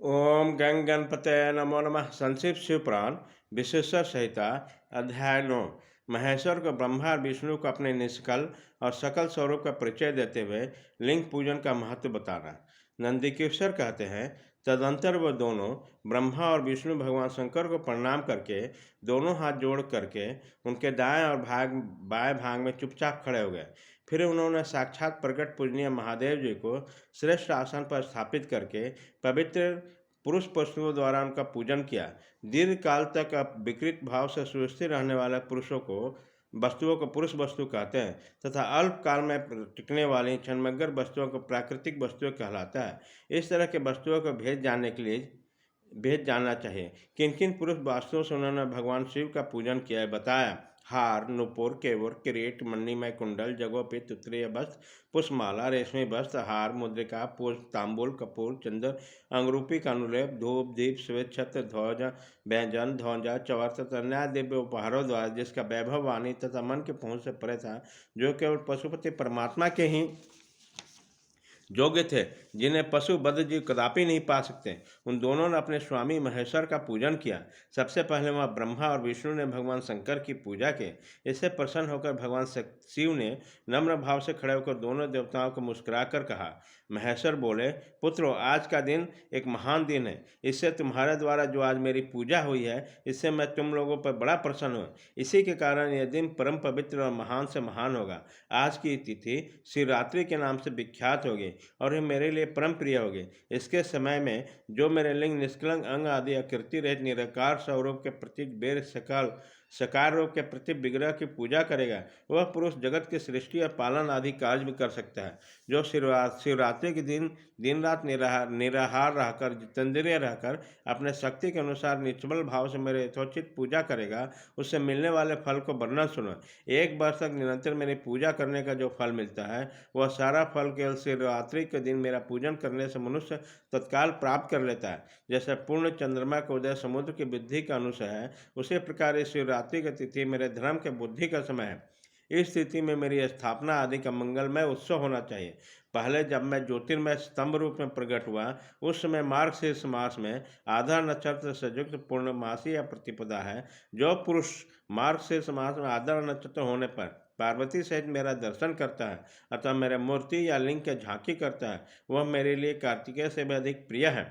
ओम गंग गणपतये नमो नमः। संक्षिप्त शिवपुराण विशेषण संहिता अध्याय 9। महेश्वर को ब्रह्मा और विष्णु को अपने निष्कल और सकल स्वरूप का परिचय देते हुए लिंग पूजन का महत्व बताना। नंदीकेश्वर कहते हैं, तदंतर वह दोनों ब्रह्मा और विष्णु भगवान शंकर को प्रणाम करके दोनों हाथ जोड़ करके उनके दाएं और बाएं भाग में चुपचाप खड़े हो गए। फिर उन्होंने साक्षात प्रकट पूजनीय महादेव जी को श्रेष्ठ आसन पर स्थापित करके पवित्र पुरुष पशुओं द्वारा उनका पूजन किया। दीर्घ काल तक विकृत भाव से सुस्थिर रहने वाले पुरुषों को वस्तुओं को पुरुष वस्तु कहते हैं तथा अल्प काल में टिकने वाली क्षणमग्र वस्तुओं को प्राकृतिक वस्तुएं कहलाता है। इस तरह के वस्तुओं को भेद जानने के लिए भेद जानना चाहिए। किन किन पुरुष वास्तुओं से उन्होंने भगवान शिव का पूजन किया है बताया। हार, नुपुर, केवट, किरीट, मणिमय कुंडल, जगोपित, उत्तरीय वस्त्र, पुष्पमाला, रेशमी वस्त्र, हार, मुद्रिका, पुष्प, तांबुल, कपूर, चंदन, अंगरूपी का अनुलेप, धूप, दीप, श्वेत छत्र, ध्वज, व्यंजन, ध्वजा, चवर तथा अन्य दिव्य उपहारों द्वारा जिसका वैभव वाणी तथा मन के पहुँच से परे था, जो केवल पशुपति परमात्मा के ही योग्य थे, जिन्हें पशु बद्ध जीव कदापि नहीं पा सकते, उन दोनों ने अपने स्वामी महेश्वर का पूजन किया। सबसे पहले वह ब्रह्मा और विष्णु ने भगवान शंकर की पूजा की। इससे प्रसन्न होकर भगवान शिव ने नम्र भाव से खड़े होकर दोनों देवताओं को मुस्कुराकर कहा। महेश्वर बोले, पुत्रों, आज का दिन एक महान दिन है। इससे तुम्हारे द्वारा जो आज मेरी पूजा हुई है, इससे मैं तुम लोगों पर बड़ा प्रसन्न हूँ। इसी के कारण यह दिन परम पवित्र और महान से महान होगा। आज की तिथि शिवरात्रि के नाम से विख्यात होगी और ये मेरे लिए परम प्रिय होगी। इसके समय में जो मेरे लिंग, निष्कलंक अंग आदि आकृति रहित निराकार स्वरूप के प्रति बेर सकल सकार रूप के प्रति विग्रह की पूजा करेगा, वह पुरुष जगत की सृष्टि और पालन आदि कार्य भी कर सकता है। जो शिवरात्रि के दिन दिन रात निराहार रहकर, जितेंद्रिय रहकर अपने शक्ति के अनुसार निष्बल भाव से मेरे यथोचित पूजा करेगा, उससे मिलने वाले फल को वर्णन सुनो। एक वर्ष तक निरंतर मेरी पूजा करने का जो फल मिलता है, वह सारा फल केवल शिवरात्रि के दिन मेरा पूजन करने से मनुष्य तत्काल प्राप्त कर लेता है। जैसे पूर्ण चंद्रमा का उदय समुद्र की वृद्धि का अनुसार है, उसी प्रकार इस शिवरात्रि की तिथि मेरे धर्म के बुद्धि का समय है। इस स्थिति में मेरी स्थापना आदि का मंगलमय उत्सव होना चाहिए। पहले जब मैं ज्योतिर्मय स्तंभ रूप में प्रकट हुआ, उस समय मार्गशीर्ष मास में आधा नक्षत्र से युक्त पूर्णमासी या प्रतिपदा है। जो पुरुष मार्गशीर्ष मास में आधा नक्षत्र होने पर पार्वती सहित मेरा दर्शन करता है अतः मेरे मूर्ति या लिंग के झांकी करता है, वह मेरे लिए कार्तिकेय से भी अधिक प्रिय है।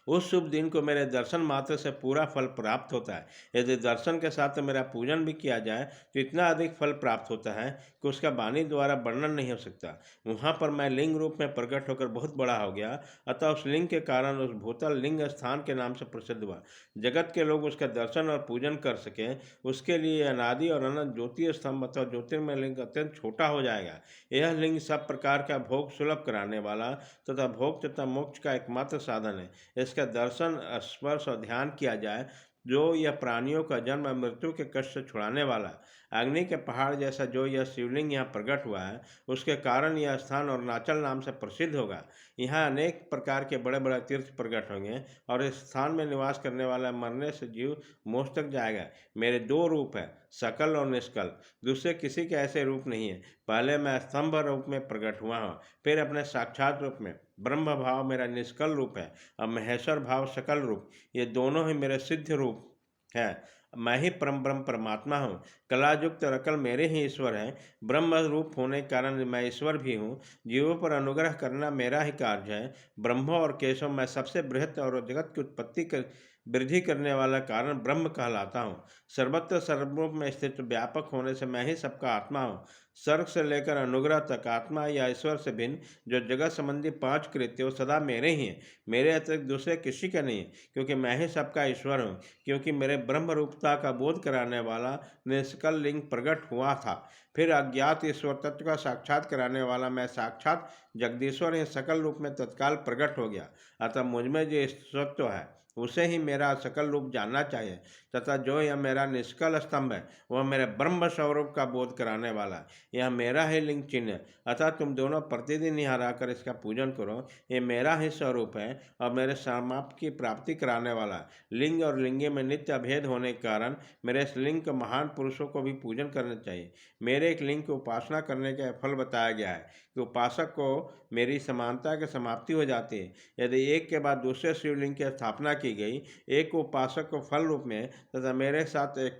उस शुभ दिन को मेरे दर्शन मात्र से पूरा फल प्राप्त होता है। यदि दर्शन के साथ मेरा पूजन भी किया जाए तो इतना अधिक फल प्राप्त होता है कि उसका वाणी द्वारा वर्णन नहीं हो सकता। वहाँ पर मैं लिंग रूप में प्रकट होकर बहुत बड़ा हो गया, अतः उस लिंग के कारण उस भूतल लिंग स्थान के नाम से प्रसिद्ध हुआ। जगत के लोग उसका दर्शन और पूजन कर सकें, उसके लिए अनादि और अनंत ज्योति स्तंभ अथवा ज्योतिर्मय लिंग अत्यंत छोटा हो जाएगा। यह लिंग सब प्रकार का भोग सुलभ कराने वाला तथा भोग तथा मोक्ष का एकमात्र साधन है। इसका दर्शन, स्पर्श और ध्यान किया जाए, जो यह प्राणियों का जन्म और मृत्यु के कष्ट से छुड़ाने वाला अग्नि के पहाड़ जैसा जो यह शिवलिंग यहाँ प्रकट हुआ है, उसके कारण यह स्थान अरुणाचल नाम से प्रसिद्ध होगा। यहाँ अनेक प्रकार के बड़े बड़े तीर्थ प्रकट होंगे और इस स्थान में निवास करने वाला मरने से जीव मोक्ष तक जाएगा। मेरे दो रूप है, सकल और निष्कल। दूसरे किसी के ऐसे रूप नहीं है। पहले मैं स्तंभ रूप में प्रकट हुआ हूँ, फिर अपने साक्षात रूप में। ब्रह्म भाव मेरा निष्कल रूप है और महेश्वर भाव सकल रूप, ये दोनों ही मेरे सिद्ध रूप है। मैं ही परम ब्रह्म परमात्मा हूँ। कलायुक्त रकल मेरे ही ईश्वर हैं। ब्रह्म रूप होने के कारण मैं ईश्वर भी हूँ। जीवों पर अनुग्रह करना मेरा ही कार्य है। ब्रह्म और केशव मैं सबसे बृहत् और जगत की उत्पत्ति कर वृद्धि करने वाला कारण ब्रह्म कहलाता हूँ। सर्वत्र सर्वरूप में स्थित व्यापक होने से मैं ही सबका आत्मा हूँ। सर्ग से लेकर अनुग्रह तक आत्मा या ईश्वर से भिन्न जो जगत संबंधी 5 कृत्य वो सदा मेरे ही हैं। मेरे अतिरिक्त दूसरे किसी का नहीं है, क्योंकि मैं ही सबका ईश्वर हूँ। क्योंकि मेरे ब्रह्म रूपता का बोध कराने वाला निष्कल लिंग प्रकट हुआ था, फिर अज्ञात ईश्वर तत्व का साक्षात कराने वाला मैं साक्षात जगदीश्वर ही सकल रूप में तत्काल प्रकट हो गया। अतः मुझमें जो सत्व है उसे ही मेरा सकल रूप जानना चाहिए तथा जो यह मेरा निष्कल स्तंभ है, वह मेरे ब्रह्म स्वरूप का बोध कराने वाला है। यह मेरा ही लिंग चिन्ह है, अतः तुम दोनों प्रतिदिन यहाँ रहकर इसका पूजन करो। ये मेरा ही स्वरूप है और मेरे समाप्त की प्राप्ति कराने वाला लिंग और लिंगे में नित्य अभेद होने के कारण मेरे इस लिंग के महान पुरुषों को भी पूजन करना चाहिए। मेरे मेरे एक लिंग की उपासना करने का फल बताया गया है कि उपासक को मेरी समानता की समाप्ति हो जाती है। यदि एक के बाद दूसरे शिवलिंग की स्थापना की गई, एक उपासक को फल रूप में तथा मेरे साथ एक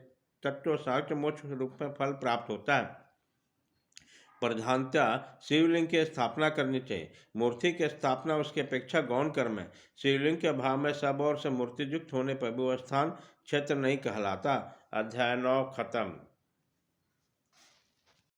तत्व साक्ष्य मोक्ष रूप में फल प्राप्त होता है। प्रधानतः शिवलिंग की स्थापना करनी चाहिए। मूर्ति की स्थापना उसकी अपेक्षा गौण कर्म है। शिवलिंग के अभाव में सब ओर से मूर्तियुक्त होने पर भी वह स्थान क्षेत्र नहीं कहलाता। अध्याय 9 खत्म।